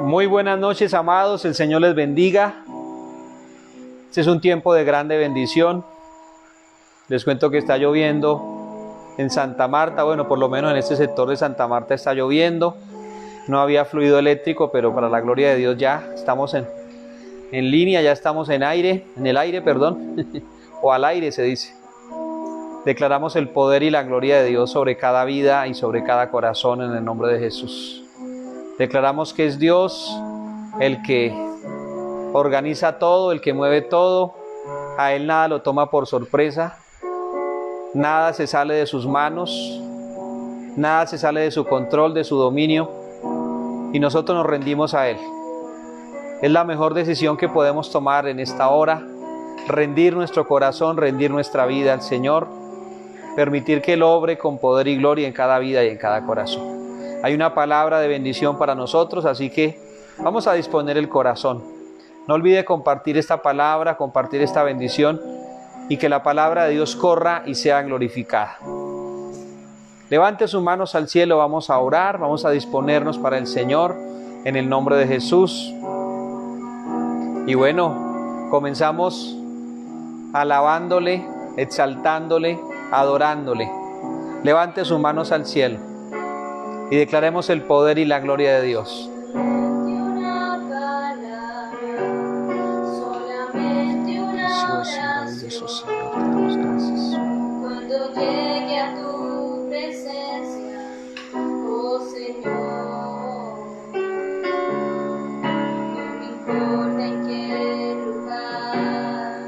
Muy buenas noches, amados, el Señor les bendiga. Este es un tiempo de grande bendición. Les cuento que está lloviendo en Santa Marta, bueno, por lo menos en este sector de Santa Marta está lloviendo. No había fluido eléctrico, pero para la gloria de Dios ya estamos en línea, ya estamos en el aire, o al aire se dice. Declaramos el poder y la gloria de Dios sobre cada vida y sobre cada corazón en el nombre de Jesús. Declaramos que es Dios el que organiza todo, el que mueve todo. A Él nada lo toma por sorpresa. Nada se sale de sus manos. Nada se sale de su control, de su dominio. Y nosotros nos rendimos a Él. Es la mejor decisión que podemos tomar en esta hora. Rendir nuestro corazón, rendir nuestra vida al Señor. Permitir que Él obre con poder y gloria en cada vida y en cada corazón. Hay una palabra de bendición para nosotros, así que vamos a disponer el corazón. No olvide compartir esta palabra, compartir esta bendición y que la palabra de Dios corra y sea glorificada. Levante sus manos al cielo, vamos a orar, vamos a disponernos para el Señor en el nombre de Jesús. Y bueno, comenzamos alabándole, exaltándole, adorándole. Levante sus manos al cielo y declaremos el poder y la gloria de Dios. Precioso, Señor, te damos gracias. Cuando llegue a tu presencia, oh Señor, no me importa en qué lugar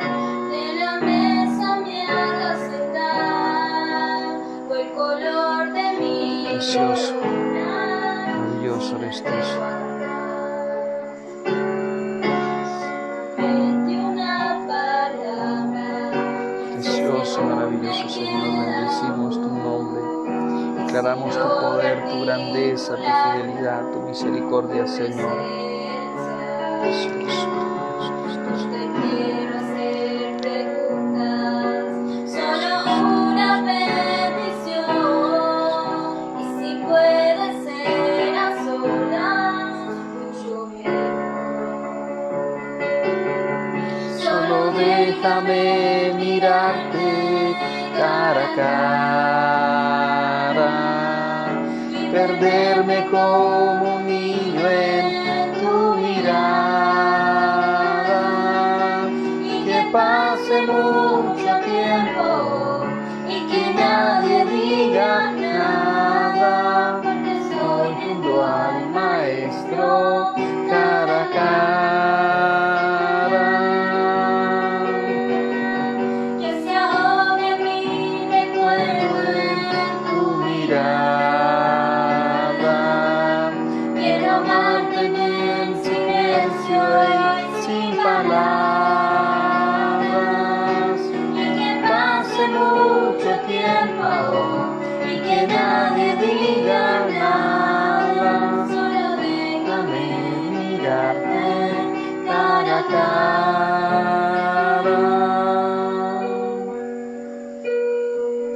de la mesa me hagas sentar, o el color de mi Precioso, maravilloso eres tú. Precioso, maravilloso Señor, bendecimos tu nombre, declaramos tu poder, tu grandeza, tu fidelidad, tu misericordia, Señor. Precioso, maravilloso eres tú. Te quiero hacer preguntas, solo una bendición, y si puede ser a solas, mucho mejor. Solo déjame mirarte cara a cara y perderme como un niño en tu mirada, y que pase mucho tiempo y que nadie diga nada, porque estoy junto al Maestro cara a cara.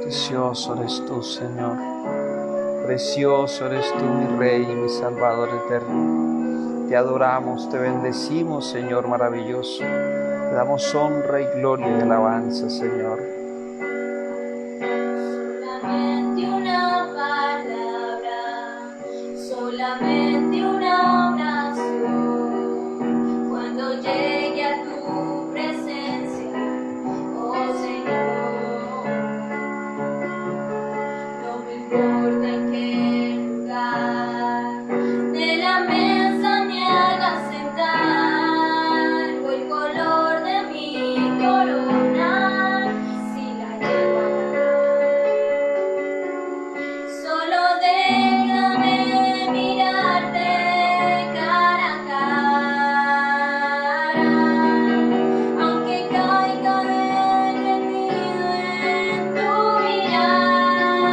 Precioso eres tú, Señor. Precioso eres tú, mi Rey y mi Salvador eterno. Te adoramos, te bendecimos, Señor maravilloso. Te damos honra y gloria y alabanza, Señor. Solamente una palabra, solamente una oración. Cuando llegue a tu presencia, oh Señor, no me importa en qué lugar de la mesa me hagas sentar, o el color de mi corona, si la llevarás. Solo déjame mirarte cara a cara, aunque caiga derretido en tu mirada,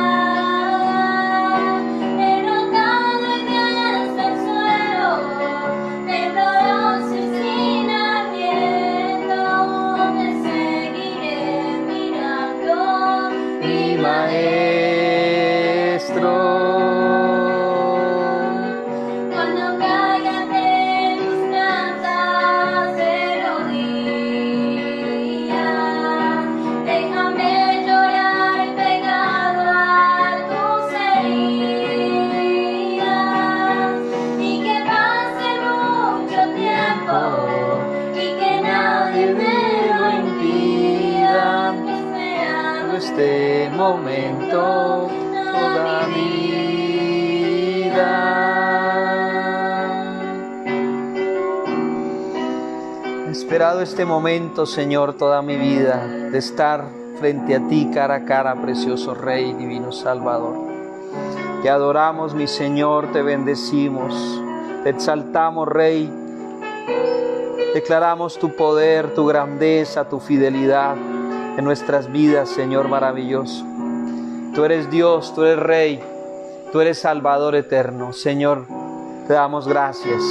momento toda mi vida. He esperado este momento, Señor, toda mi vida, de estar frente a ti cara a cara, precioso Rey, divino Salvador. Te adoramos, mi Señor, te bendecimos, te exaltamos, Rey. Declaramos tu poder, tu grandeza, tu fidelidad en nuestras vidas, Señor maravilloso. Tú eres Dios, tú eres Rey, tú eres Salvador eterno. Señor, te damos gracias,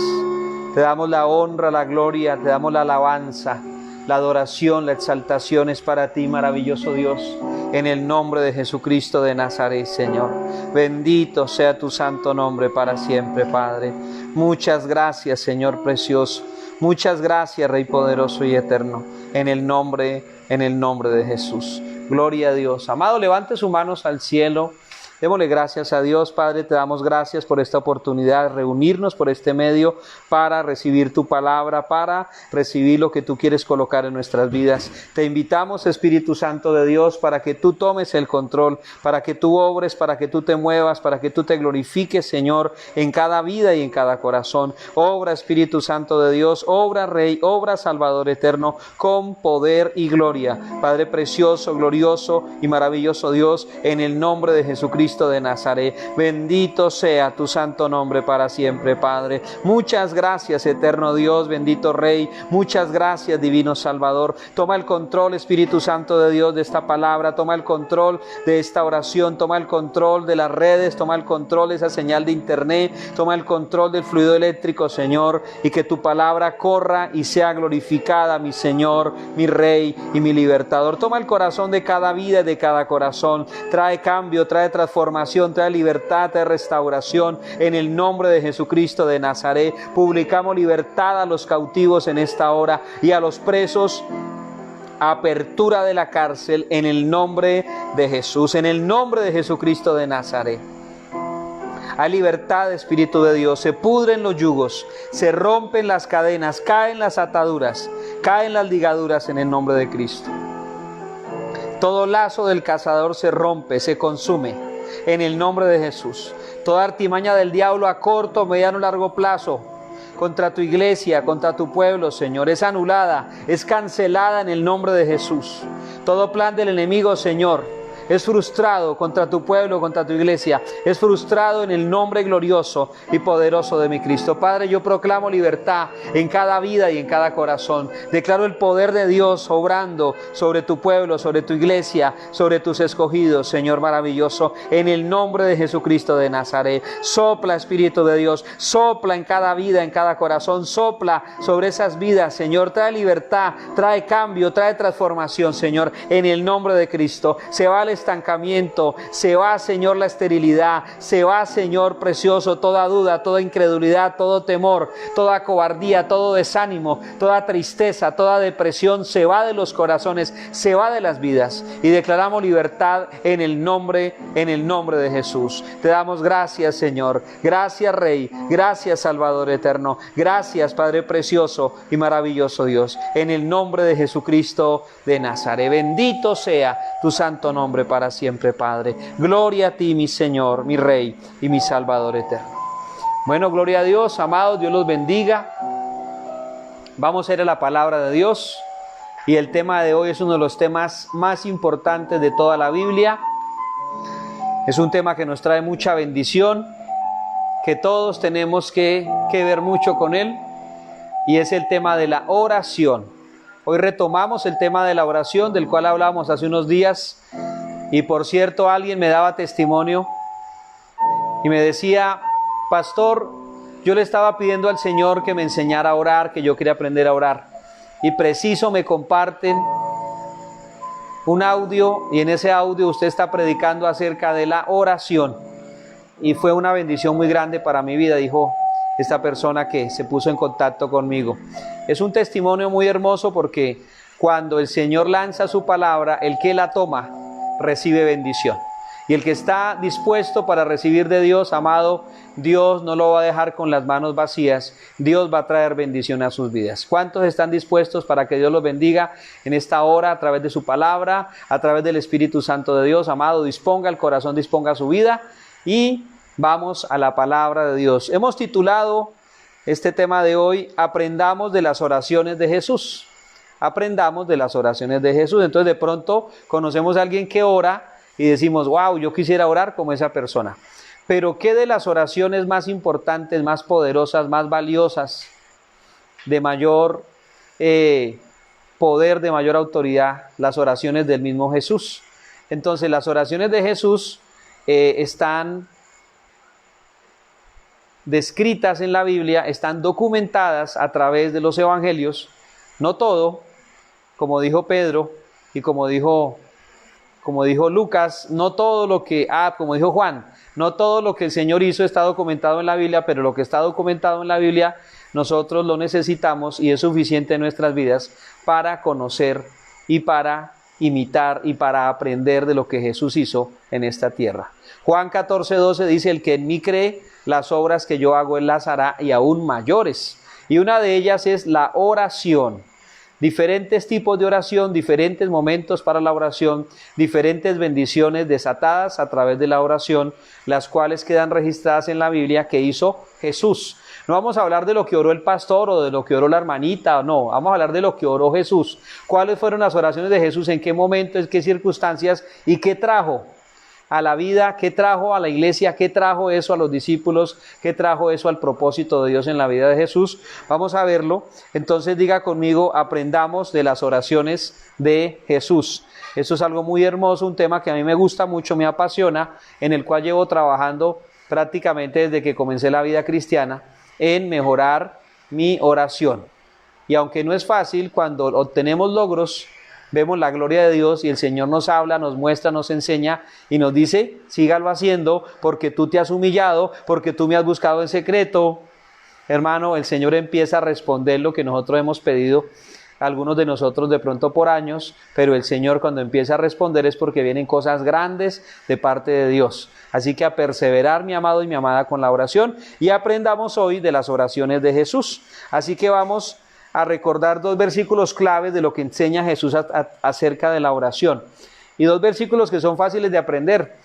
te damos la honra, la gloria, te damos la alabanza, la adoración, la exaltación es para ti, maravilloso Dios, en el nombre de Jesucristo de Nazaret, Señor. Bendito sea tu santo nombre para siempre, Padre. Muchas gracias, Señor precioso. Muchas gracias, Rey poderoso y eterno, en el nombre de Jesús. Gloria a Dios. Amado, levante sus manos al cielo. Démosle gracias a Dios, Padre, te damos gracias por esta oportunidad de reunirnos por este medio para recibir tu palabra, para recibir lo que tú quieres colocar en nuestras vidas. Te invitamos, Espíritu Santo de Dios, para que tú tomes el control, para que tú obres, para que tú te muevas, para que tú te glorifiques, Señor, en cada vida y en cada corazón. Obra, Espíritu Santo de Dios, obra, Rey, obra, Salvador eterno, con poder y gloria. Padre precioso, glorioso y maravilloso Dios, en el nombre de Jesucristo de Nazaret. Bendito sea tu santo nombre para siempre, Padre. Muchas gracias, eterno Dios, bendito Rey. Muchas gracias, divino Salvador. Toma el control, Espíritu Santo de Dios, de esta palabra. Toma el control de esta oración. Toma el control de las redes. Toma el control de esa señal de internet. Toma el control del fluido eléctrico, Señor, y que tu palabra corra y sea glorificada, mi Señor, mi Rey y mi Libertador. Toma el corazón de cada vida y de cada corazón. Trae cambio, trae transformación, trae libertad, trae restauración en el nombre de Jesucristo de Nazaret. Publicamos libertad a los cautivos en esta hora y a los presos, apertura de la cárcel en el nombre de Jesús, en el nombre de Jesucristo de Nazaret. Hay libertad, Espíritu de Dios, se pudren los yugos, se rompen las cadenas, caen las ataduras, caen las ligaduras en el nombre de Cristo. Todo lazo del cazador se rompe, se consume en el nombre de Jesús. Toda artimaña del diablo a corto, mediano, largo plazo contra tu iglesia, contra tu pueblo, Señor, es anulada, es cancelada en el nombre de Jesús. Todo plan del enemigo, Señor, es frustrado contra tu pueblo, contra tu iglesia. Es frustrado en el nombre glorioso y poderoso de mi Cristo. Padre, yo proclamo libertad en cada vida y en cada corazón. Declaro el poder de Dios obrando sobre tu pueblo, sobre tu iglesia, sobre tus escogidos, Señor maravilloso, en el nombre de Jesucristo de Nazaret. Sopla, Espíritu de Dios, sopla en cada vida, en cada corazón, sopla sobre esas vidas, Señor. Trae libertad, trae cambio, trae transformación, Señor, en el nombre de Cristo. Se va el estancamiento, se va, Señor, la esterilidad, se va, Señor precioso, toda duda, toda incredulidad, todo temor, toda cobardía, todo desánimo, toda tristeza, toda depresión, se va de los corazones, se va de las vidas, y declaramos libertad en el nombre de Jesús. Te damos gracias, Señor, gracias, Rey, gracias, Salvador eterno, gracias, Padre precioso y maravilloso Dios, en el nombre de Jesucristo de Nazaret. Bendito sea tu santo nombre para siempre, Padre. Gloria a ti, mi Señor, mi Rey y mi Salvador eterno. Bueno, gloria a Dios, amados, Dios los bendiga. Vamos a ir a la palabra de Dios y el tema de hoy es uno de los temas más importantes de toda la Biblia. Es un tema que nos trae mucha bendición, que todos tenemos que ver mucho con él, y es el tema de la oración. Hoy retomamos el tema de la oración, del cual hablamos hace unos días. Y por cierto, alguien me daba testimonio y me decía: pastor, yo le estaba pidiendo al Señor que me enseñara a orar, que yo quería aprender a orar. Y preciso me comparten un audio, y en ese audio usted está predicando acerca de la oración. Y fue una bendición muy grande para mi vida, dijo esta persona que se puso en contacto conmigo. Es un testimonio muy hermoso porque cuando el Señor lanza su palabra, el que la toma recibe bendición. Y el que está dispuesto para recibir de Dios, amado, Dios no lo va a dejar con las manos vacías. Dios va a traer bendición a sus vidas. ¿Cuántos están dispuestos para que Dios los bendiga en esta hora a través de su palabra, a través del Espíritu Santo de Dios? Amado, disponga el corazón, disponga su vida y vamos a la palabra de Dios. Hemos titulado este tema de hoy, Aprendamos de las oraciones de Jesús. Aprendamos de las oraciones de Jesús. Entonces de pronto conocemos a alguien que ora y decimos, wow, yo quisiera orar como esa persona. Pero ¿qué de las oraciones más importantes, más poderosas, más valiosas, de mayor poder, de mayor autoridad? Las oraciones del mismo Jesús. Entonces las oraciones de Jesús están descritas en la Biblia, están documentadas a través de los evangelios. No todo, como dijo Pedro y como dijo Lucas, no todo lo que, como dijo Juan, no todo lo que el Señor hizo está documentado en la Biblia, pero lo que está documentado en la Biblia, nosotros lo necesitamos y es suficiente en nuestras vidas para conocer y para imitar y para aprender de lo que Jesús hizo en esta tierra. Juan 14:12 dice, el que en mí cree, las obras que yo hago él las hará y aún mayores. Y una de ellas es la oración. Diferentes tipos de oración, diferentes momentos para la oración, diferentes bendiciones desatadas a través de la oración, las cuales quedan registradas en la Biblia que hizo Jesús. No vamos a hablar de lo que oró el pastor o de lo que oró la hermanita, no, vamos a hablar de lo que oró Jesús. ¿Cuáles fueron las oraciones de Jesús? ¿En qué momento? ¿En qué circunstancias? ¿Y qué trajo a la vida? ¿Qué trajo a la iglesia? ¿Qué trajo eso a los discípulos? ¿Qué trajo eso al propósito de Dios en la vida de Jesús? Vamos a verlo. Entonces diga conmigo, aprendamos de las oraciones de Jesús. Eso es algo muy hermoso, un tema que a mí me gusta mucho, me apasiona, en el cual llevo trabajando prácticamente desde que comencé la vida cristiana en mejorar mi oración. Y aunque no es fácil, cuando obtenemos logros, vemos la gloria de Dios y el Señor nos habla, nos muestra, nos enseña y nos dice, sígalo haciendo porque tú te has humillado, porque tú me has buscado en secreto. Hermano, el Señor empieza a responder lo que nosotros hemos pedido, algunos de nosotros de pronto por años, pero el Señor cuando empieza a responder es porque vienen cosas grandes de parte de Dios. Así que a perseverar, mi amado y mi amada, con la oración y aprendamos hoy de las oraciones de Jesús. Así que vamos a recordar dos versículos claves de lo que enseña Jesús acerca de la oración. Y dos versículos que son fáciles de aprender.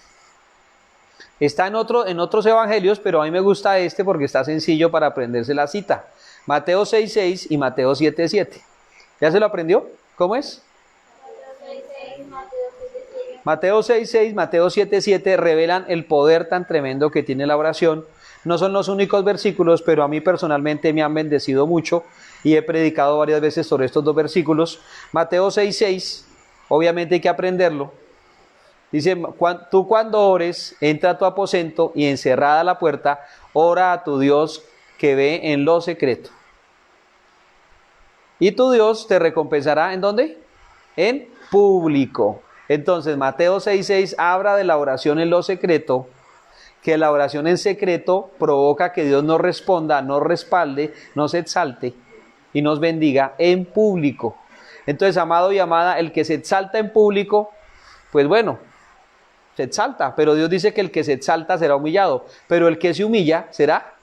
Está en otros evangelios, pero a mí me gusta este porque está sencillo para aprenderse la cita. Mateo 6:6 y Mateo 7:7. ¿Ya se lo aprendió? ¿Cómo es? Mateo 6:6, Mateo 7:7 revelan el poder tan tremendo que tiene la oración. No son los únicos versículos, pero a mí personalmente me han bendecido mucho y he predicado varias veces sobre estos dos versículos. Mateo 6:6, obviamente hay que aprenderlo. Dice, tú cuando ores, entra a tu aposento y encerrada la puerta, ora a tu Dios que ve en lo secreto. Y tu Dios te recompensará, ¿en dónde? En público. Entonces, Mateo 6:6 habla de la oración en lo secreto, que la oración en secreto provoca que Dios nos responda, nos respalde, nos exalte y nos bendiga en público. Entonces, amado y amada, el que se exalta en público, pues bueno, se exalta, pero Dios dice que el que se exalta será humillado, pero el que se humilla será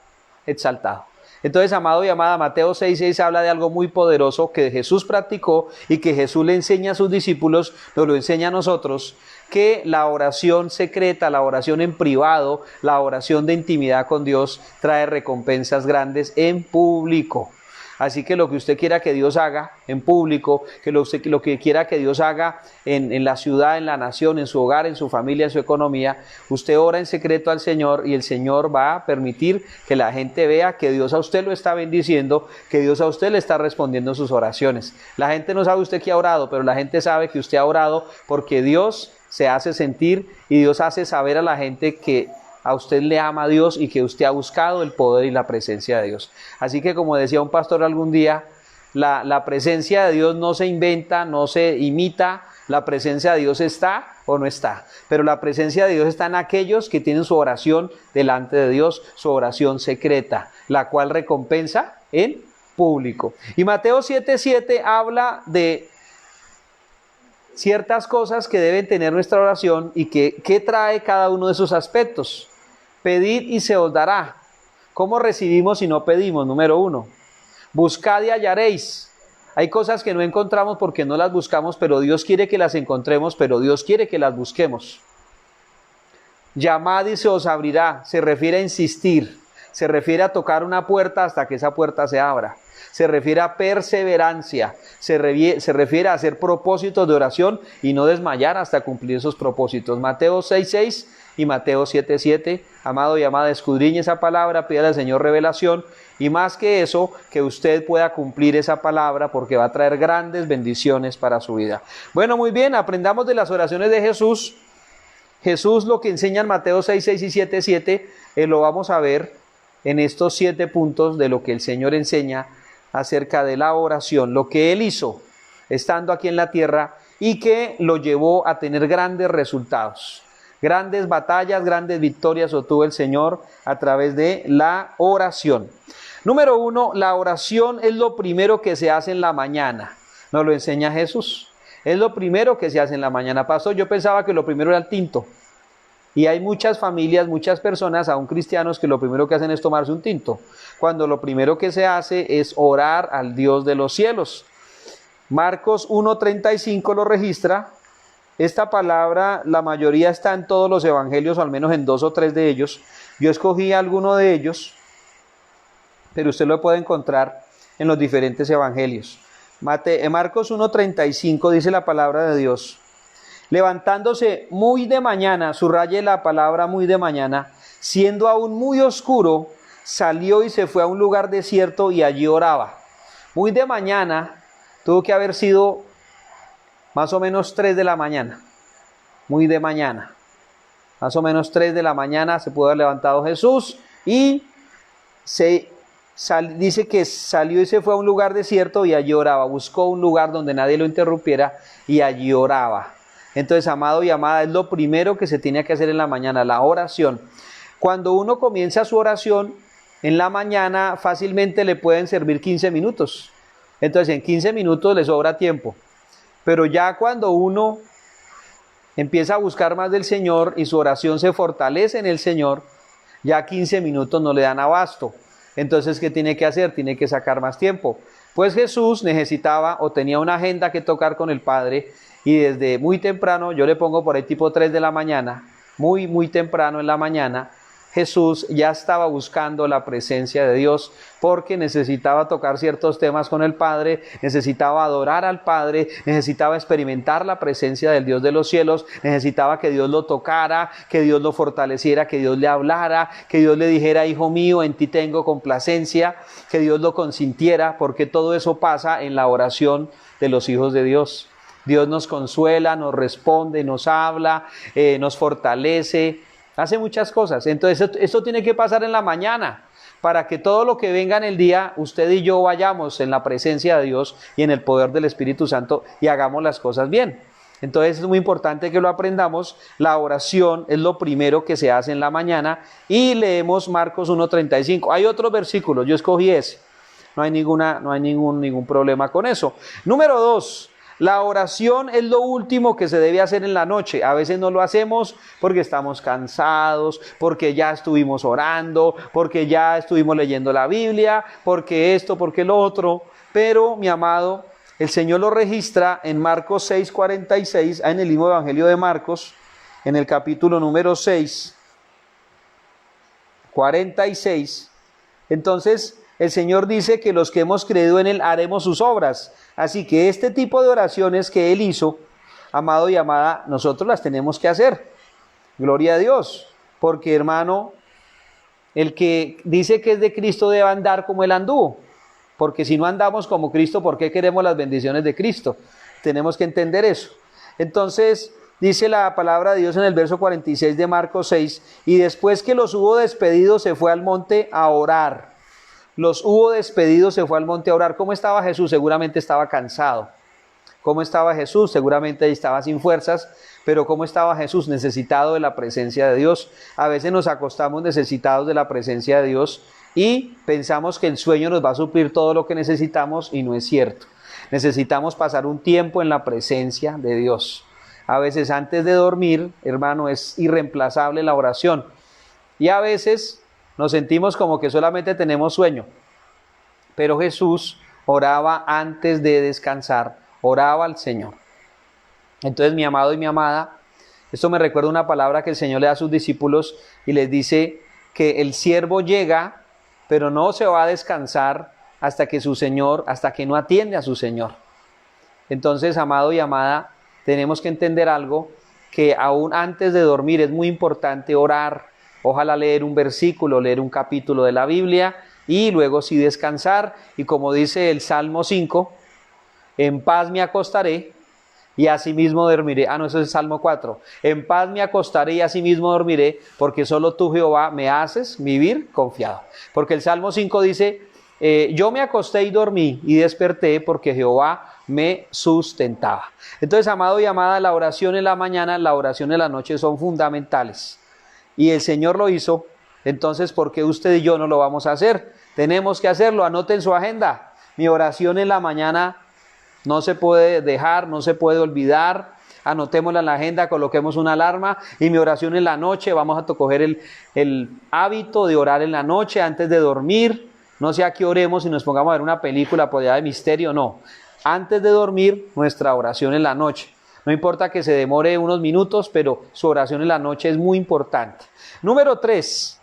exaltado. Entonces, amado y amada, Mateo 6:6 habla de algo muy poderoso que Jesús practicó y que Jesús le enseña a sus discípulos, nos lo enseña a nosotros, que la oración secreta, la oración en privado, la oración de intimidad con Dios trae recompensas grandes en público. Así que lo que usted quiera que Dios haga en público, que lo que quiera que Dios haga en la ciudad, en la nación, en su hogar, en su familia, en su economía, usted ora en secreto al Señor y el Señor va a permitir que la gente vea que Dios a usted lo está bendiciendo, que Dios a usted le está respondiendo sus oraciones. La gente no sabe usted que ha orado, pero la gente sabe que usted ha orado porque Dios se hace sentir y Dios hace saber a la gente que a usted le ama a Dios y que usted ha buscado el poder y la presencia de Dios. Así que, como decía un pastor algún día, la presencia de Dios no se inventa, no se imita, la presencia de Dios está o no está. Pero la presencia de Dios está en aquellos que tienen su oración delante de Dios, su oración secreta, la cual recompensa en público. Y Mateo 7:7 habla de ciertas cosas que deben tener nuestra oración y que trae cada uno de esos aspectos. Pedid y se os dará. ¿Cómo recibimos si no pedimos? Número 1. Buscad y hallaréis. Hay cosas que no encontramos porque no las buscamos, pero Dios quiere que las encontremos, pero Dios quiere que las busquemos. Llamad y se os abrirá. Se refiere a insistir. Se refiere a tocar una puerta hasta que esa puerta se abra. Se refiere a perseverancia. Se refiere a hacer propósitos de oración y no desmayar hasta cumplir esos propósitos. Mateo 6:6 y Mateo 7:7. Amado y amada, escudriñe esa palabra, pídale al Señor revelación. Y más que eso, que usted pueda cumplir esa palabra porque va a traer grandes bendiciones para su vida. Bueno, muy bien, aprendamos de las oraciones de Jesús. Jesús lo que enseña en Mateo 6:6 y 7:7, lo vamos a ver en estos 7 puntos de lo que el Señor enseña acerca de la oración, lo que Él hizo estando aquí en la tierra y que lo llevó a tener grandes resultados. Grandes batallas, grandes victorias obtuvo el Señor a través de la oración. Número 1, la oración es lo primero que se hace en la mañana. Nos lo enseña Jesús. Es lo primero que se hace en la mañana. Pastor, yo pensaba que lo primero era el tinto. Y hay muchas familias, muchas personas, aún cristianos, que lo primero que hacen es tomarse un tinto, cuando lo primero que se hace es orar al Dios de los cielos. Marcos 1:35 lo registra. Esta palabra, la mayoría está en todos los evangelios, o al menos en 2 o 3 de ellos. Yo escogí alguno de ellos, pero usted lo puede encontrar en los diferentes evangelios. Marcos 1:35 dice la palabra de Dios. Levantándose muy de mañana, subraye la palabra muy de mañana, siendo aún muy oscuro, salió y se fue a un lugar desierto y allí oraba. Muy de mañana tuvo que haber sido más o menos 3 de la mañana. Muy de mañana. Más o menos 3 de la mañana se pudo haber levantado Jesús y dice que salió y se fue a un lugar desierto y allí oraba. Buscó un lugar donde nadie lo interrumpiera y allí oraba. Entonces, amado y amada, es lo primero que se tiene que hacer en la mañana, la oración. Cuando uno comienza su oración, en la mañana fácilmente le pueden servir 15 minutos. Entonces, en 15 minutos le sobra tiempo. Pero ya cuando uno empieza a buscar más del Señor y su oración se fortalece en el Señor, ya 15 minutos no le dan abasto. Entonces, ¿qué tiene que hacer? Tiene que sacar más tiempo. Pues Jesús necesitaba o tenía una agenda que tocar con el Padre y desde muy temprano, yo le pongo por ahí tipo 3 de la mañana, muy temprano en la mañana, Jesús ya estaba buscando la presencia de Dios porque necesitaba tocar ciertos temas con el Padre, necesitaba adorar al Padre, necesitaba experimentar la presencia del Dios de los cielos, necesitaba que Dios lo tocara, que Dios lo fortaleciera, que Dios le hablara, que Dios le dijera, hijo mío, en ti tengo complacencia, que Dios lo consintiera, porque todo eso pasa en la oración de los hijos de Dios. Dios nos consuela, nos responde, nos habla, nos fortalece, hace muchas cosas. Entonces esto tiene que pasar en la mañana para que todo lo que venga en el día, usted y yo vayamos en la presencia de Dios y en el poder del Espíritu Santo y hagamos las cosas bien. Entonces es muy importante que lo aprendamos. La oración es lo primero que se hace en la mañana y leemos Marcos 1:35. Hay otros versículos, yo escogí ese. No hay ningún problema con eso. Número 2. La oración es lo último que se debe hacer en la noche. A veces no lo hacemos porque estamos cansados, porque ya estuvimos orando, porque ya estuvimos leyendo la Biblia, porque esto, porque lo otro. Pero, mi amado, el Señor lo registra en Marcos 6:46, en el mismo Evangelio de Marcos, en el capítulo número 6, 46. Entonces, el Señor dice que los que hemos creído en Él haremos sus obras. Así que este tipo de oraciones que Él hizo, amado y amada, nosotros las tenemos que hacer. Gloria a Dios. Porque, hermano, el que dice que es de Cristo debe andar como Él anduvo. Porque si no andamos como Cristo, ¿por qué queremos las bendiciones de Cristo? Tenemos que entender eso. Entonces, dice la palabra de Dios en el verso 46 de Marcos 6, y después que los hubo despedido, se fue al monte a orar. Los hubo despedido, se fue al monte a orar. ¿Cómo estaba Jesús? Seguramente estaba cansado. ¿Cómo estaba Jesús? Seguramente estaba sin fuerzas. Pero ¿cómo estaba Jesús? Necesitado de la presencia de Dios. A veces nos acostamos necesitados de la presencia de Dios y pensamos que el sueño nos va a suplir todo lo que necesitamos y no es cierto. Necesitamos pasar un tiempo en la presencia de Dios. A veces antes de dormir, hermano, es irreemplazable la oración. Y a veces nos sentimos como que solamente tenemos sueño. Pero Jesús oraba antes de descansar, oraba al Señor. Entonces, mi amado y mi amada, esto me recuerda una palabra que el Señor le da a sus discípulos y les dice que el siervo llega, pero no se va a descansar hasta que no atiende a su Señor. Entonces, amado y amada, tenemos que entender algo, que aún antes de dormir es muy importante orar. Ojalá leer un versículo, leer un capítulo de la Biblia y luego sí descansar. Y como dice el Salmo 5, en paz me acostaré y asimismo dormiré. No, eso es el Salmo 4. En paz me acostaré y asimismo dormiré, porque solo tú, Jehová, me haces vivir confiado. Porque el Salmo 5 dice, yo me acosté y dormí y desperté porque Jehová me sustentaba. Entonces, amado y amada, la oración en la mañana, la oración en la noche son fundamentales. Y el Señor lo hizo, entonces, ¿por qué usted y yo no lo vamos a hacer? Tenemos que hacerlo, anoten su agenda. Mi oración en la mañana no se puede dejar, no se puede olvidar. Anotémosla en la agenda, coloquemos una alarma. Y mi oración en la noche, vamos a coger el hábito de orar en la noche antes de dormir. No sea que oremos y nos pongamos a ver una película por allá de misterio, no. Antes de dormir, nuestra oración en la noche. No importa que se demore unos minutos, pero su oración en la noche es muy importante. Número 3,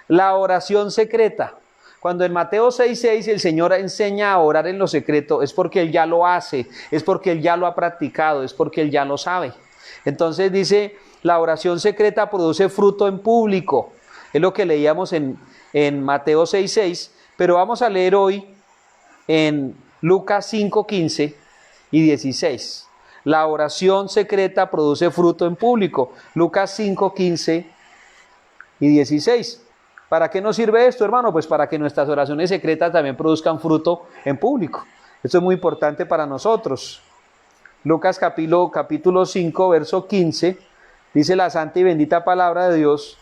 la oración secreta. Cuando en Mateo 6:6 el Señor enseña a orar en lo secreto, es porque Él ya lo hace, es porque Él ya lo ha practicado, es porque Él ya lo sabe. Entonces dice, la oración secreta produce fruto en público. Es lo que leíamos en Mateo 6:6, pero vamos a leer hoy en Lucas 5:15 y 16. La oración secreta produce fruto en público. Lucas 5:15 y 16. ¿Para qué nos sirve esto, hermano? Pues para que nuestras oraciones secretas también produzcan fruto en público. Esto es muy importante para nosotros. Lucas capítulo 5, verso 15, dice la santa y bendita palabra de Dios: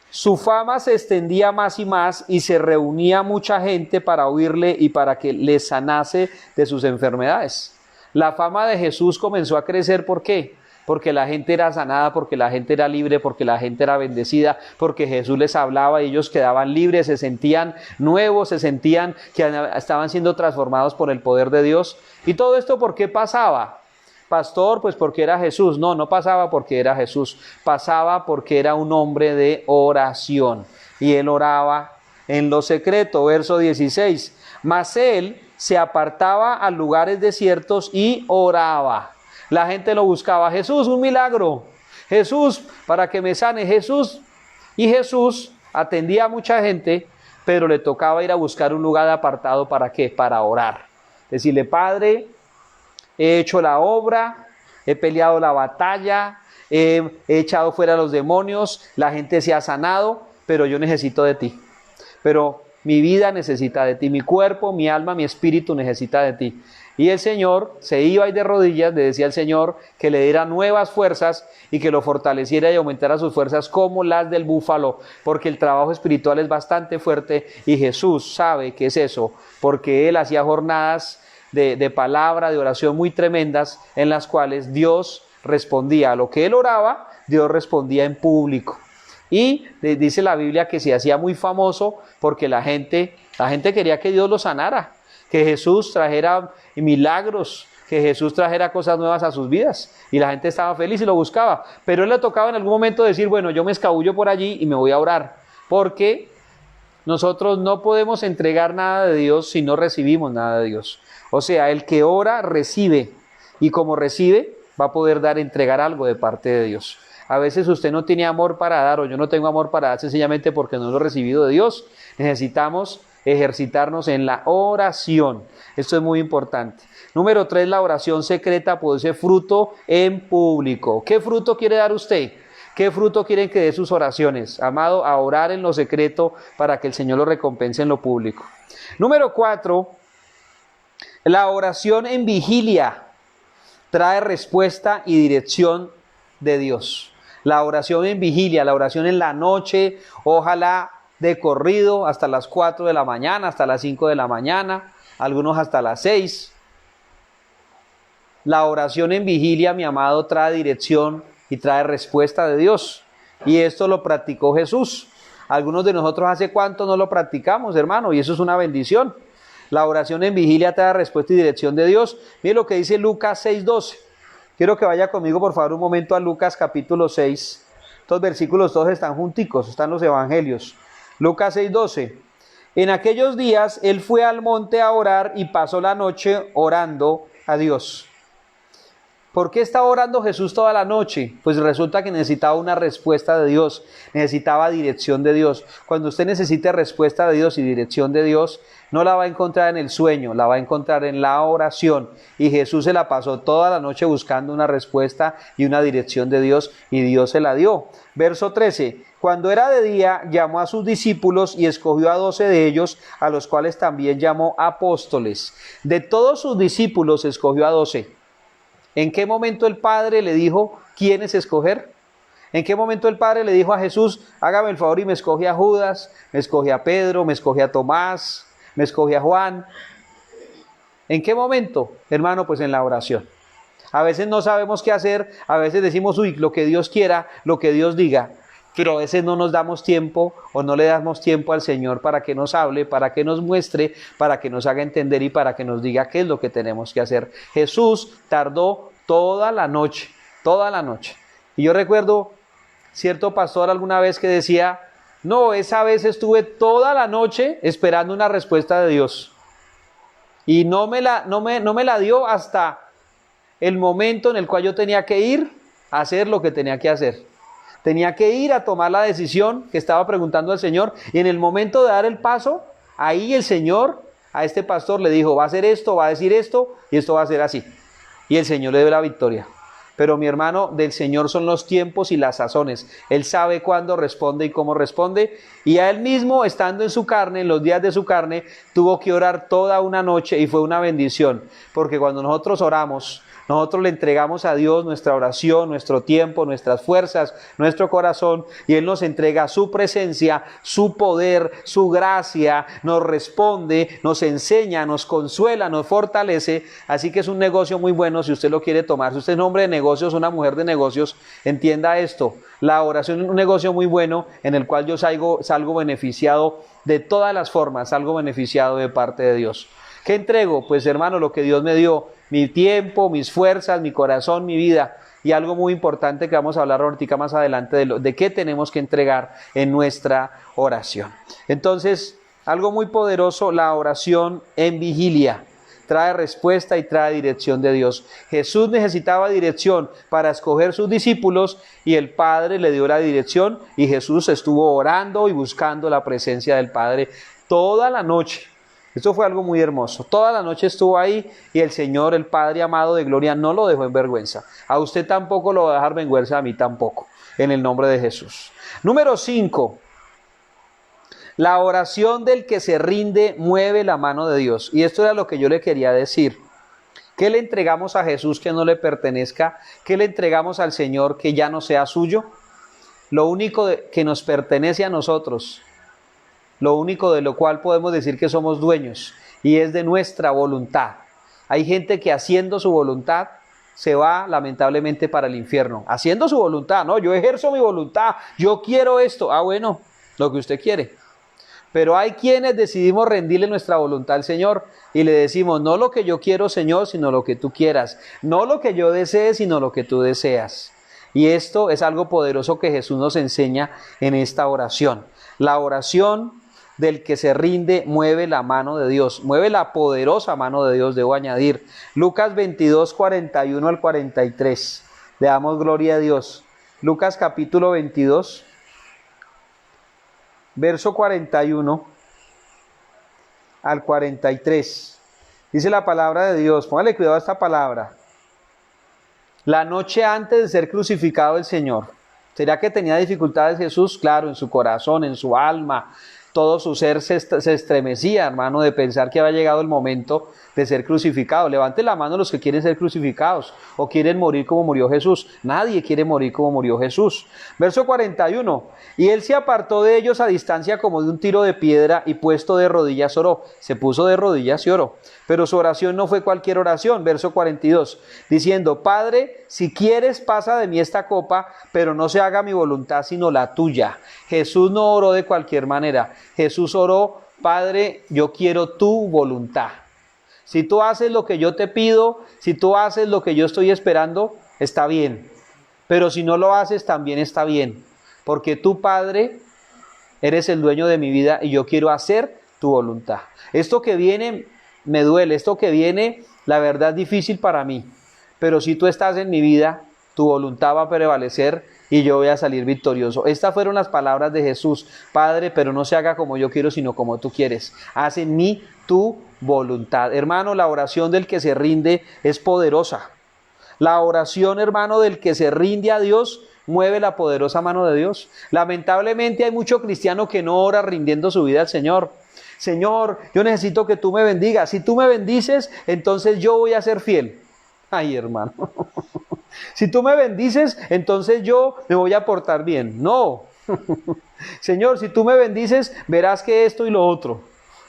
su fama se extendía más y más y se reunía mucha gente para oírle y para que les sanase de sus enfermedades. La fama de Jesús comenzó a crecer, ¿por qué? Porque la gente era sanada, porque la gente era libre, porque la gente era bendecida, porque Jesús les hablaba y ellos quedaban libres, se sentían nuevos, se sentían que estaban siendo transformados por el poder de Dios. ¿Y todo esto por qué pasaba? Pastor, pues porque era Jesús. No pasaba porque era Jesús, pasaba porque era un hombre de oración y él oraba en lo secreto. Verso 16, mas él se apartaba a lugares desiertos y oraba. La gente lo buscaba. Jesús, un milagro. Jesús, para que me sane. Jesús. Y Jesús atendía a mucha gente, pero le tocaba ir a buscar un lugar apartado. ¿Para qué? Para orar. Decirle: Padre, he hecho la obra, he peleado la batalla, he echado fuera a los demonios, la gente se ha sanado, pero yo necesito de ti. Pero mi vida necesita de ti, mi cuerpo, mi alma, mi espíritu necesita de ti. Y el Señor se iba y de rodillas le decía al Señor que le diera nuevas fuerzas y que lo fortaleciera y aumentara sus fuerzas como las del búfalo, porque el trabajo espiritual es bastante fuerte y Jesús sabe que es eso, porque Él hacía jornadas de palabra, de oración muy tremendas, en las cuales Dios respondía a lo que Él oraba, Dios respondía en público. Y dice la Biblia que se hacía muy famoso porque la gente quería que Dios lo sanara, que Jesús trajera milagros, que Jesús trajera cosas nuevas a sus vidas, y la gente estaba feliz y lo buscaba. Pero él le tocaba en algún momento decir: bueno, yo me escabullo por allí y me voy a orar, porque nosotros no podemos entregar nada de Dios si no recibimos nada de Dios. O sea, el que ora recibe, y como recibe va a poder entregar algo de parte de Dios. A veces usted no tiene amor para dar, o yo no tengo amor para dar, sencillamente porque no lo he recibido de Dios. Necesitamos ejercitarnos en la oración. Esto es muy importante. Número 3, la oración secreta produce fruto en público. ¿Qué fruto quiere dar usted? ¿Qué fruto quieren que dé sus oraciones? Amado, a orar en lo secreto para que el Señor lo recompense en lo público. Número 4, la oración en vigilia trae respuesta y dirección de Dios. La oración en vigilia, la oración en la noche, ojalá de corrido hasta las 4 de la mañana, hasta las 5 de la mañana, algunos hasta las 6. La oración en vigilia, mi amado, trae dirección y trae respuesta de Dios. Y esto lo practicó Jesús. Algunos de nosotros hace cuánto no lo practicamos, hermano, y eso es una bendición. La oración en vigilia trae respuesta y dirección de Dios. Mire lo que dice Lucas 6:12. Quiero que vaya conmigo, por favor, un momento a Lucas capítulo 6. Estos versículos todos están junticos, están los evangelios. Lucas 6:12. En aquellos días él fue al monte a orar y pasó la noche orando a Dios. ¿Por qué estaba orando Jesús toda la noche? Pues resulta que necesitaba una respuesta de Dios, necesitaba dirección de Dios. Cuando usted necesite respuesta de Dios y dirección de Dios, no la va a encontrar en el sueño, la va a encontrar en la oración. Y Jesús se la pasó toda la noche buscando una respuesta y una dirección de Dios, y Dios se la dio. Verso 13. Cuando era de día, llamó a sus discípulos y escogió a 12 de ellos, a los cuales también llamó apóstoles. De todos sus discípulos escogió a 12. ¿En qué momento el Padre le dijo quiénes escoger? ¿En qué momento el Padre le dijo a Jesús, hágame el favor y me escoge a Judas, me escoge a Pedro, me escoge a Tomás, me escoge a Juan? ¿En qué momento, hermano? Pues en la oración. A veces no sabemos qué hacer, a veces decimos, uy, lo que Dios quiera, lo que Dios diga, pero a veces no nos damos tiempo o no le damos tiempo al Señor para que nos hable, para que nos muestre, para que nos haga entender y para que nos diga qué es lo que tenemos que hacer. Jesús tardó toda la noche, toda la noche. Y yo recuerdo cierto pastor alguna vez que decía, no, esa vez estuve toda la noche esperando una respuesta de Dios. Y no me la dio hasta el momento en el cual yo tenía que ir a hacer lo que tenía que hacer. Tenía que ir a tomar la decisión que estaba preguntando al Señor, y en el momento de dar el paso, ahí el Señor a este pastor le dijo, va a hacer esto, va a decir esto, y esto va a ser así. Y el Señor le dio la victoria. Pero mi hermano, del Señor son los tiempos y las sazones. Él sabe cuándo responde y cómo responde. Y a él mismo, estando en su carne, en los días de su carne, tuvo que orar toda una noche y fue una bendición. Porque cuando nosotros oramos, nosotros le entregamos a Dios nuestra oración, nuestro tiempo, nuestras fuerzas, nuestro corazón, y Él nos entrega su presencia, su poder, su gracia, nos responde, nos enseña, nos consuela, nos fortalece. Así que es un negocio muy bueno si usted lo quiere tomar. Si usted es un hombre de negocios, una mujer de negocios, entienda esto. La oración es un negocio muy bueno en el cual yo salgo beneficiado de todas las formas, salgo beneficiado de parte de Dios. ¿Qué entrego? Pues hermano, lo que Dios me dio, mi tiempo, mis fuerzas, mi corazón, mi vida. Y algo muy importante que vamos a hablar ahorita más adelante de qué tenemos que entregar en nuestra oración. Entonces, algo muy poderoso, la oración en vigilia. Trae respuesta y trae dirección de Dios. Jesús necesitaba dirección para escoger sus discípulos y el Padre le dio la dirección y Jesús estuvo orando y buscando la presencia del Padre toda la noche. Esto fue algo muy hermoso. Toda la noche estuvo ahí y el Señor, el Padre amado de gloria, no lo dejó en vergüenza. A usted tampoco lo va a dejar en vergüenza, a mí tampoco, en el nombre de Jesús. Número 5. La oración del que se rinde mueve la mano de Dios. Y esto era lo que yo le quería decir. ¿Qué le entregamos a Jesús que no le pertenezca? ¿Qué le entregamos al Señor que ya no sea suyo? Lo único que nos pertenece a nosotros, lo único de lo cual podemos decir que somos dueños, y es de nuestra voluntad. Hay gente que haciendo su voluntad se va lamentablemente para el infierno. Haciendo su voluntad, no, yo ejerzo mi voluntad, yo quiero esto. Ah, bueno, lo que usted quiere. Pero hay quienes decidimos rendirle nuestra voluntad al Señor y le decimos, no lo que yo quiero, Señor, sino lo que tú quieras. No lo que yo desee, sino lo que tú deseas. Y esto es algo poderoso que Jesús nos enseña en esta oración. La oración del que se rinde mueve la mano de Dios, mueve la poderosa mano de Dios, debo añadir. Lucas 22, 41 al 43. Le damos gloria a Dios. Lucas capítulo 22, verso 41 al 43. Dice la palabra de Dios, póngale cuidado a esta palabra. La noche antes de ser crucificado el Señor. ¿Será que tenía dificultades Jesús? Claro, en su corazón, en su alma. todo su ser se estremecía, hermano, de pensar que había llegado el momento de ser crucificado. Levante la mano los que quieren ser crucificados o quieren morir como murió Jesús. Nadie quiere morir como murió Jesús. Verso 41. Y él se apartó de ellos a distancia como de un tiro de piedra y puesto de rodillas oró. Se puso de rodillas y oró. Pero su oración no fue cualquier oración. Verso 42. Diciendo, Padre, si quieres pasa de mí esta copa, pero no se haga mi voluntad sino la tuya. Jesús no oró de cualquier manera. Jesús oró, Padre, yo quiero tu voluntad. Si tú haces lo que yo te pido, si tú haces lo que yo estoy esperando, está bien. Pero si no lo haces, también está bien. Porque tú, Padre, eres el dueño de mi vida y yo quiero hacer tu voluntad. Esto que viene me duele, esto que viene, la verdad, es difícil para mí. Pero si tú estás en mi vida, tu voluntad va a prevalecer y yo voy a salir victorioso. Estas fueron las palabras de Jesús. Padre, pero no se haga como yo quiero, sino como tú quieres. Haz en mí tu voluntad. Hermano, la oración del que se rinde es poderosa. La oración, hermano, del que se rinde a Dios mueve la poderosa mano de Dios. Lamentablemente hay mucho cristiano que no ora rindiendo su vida al Señor. Señor, yo necesito que tú me bendigas. Si tú me bendices, entonces yo voy a ser fiel. Ay, hermano. Si tú me bendices, entonces yo me voy a portar bien. No. Señor, si tú me bendices, verás que esto y lo otro.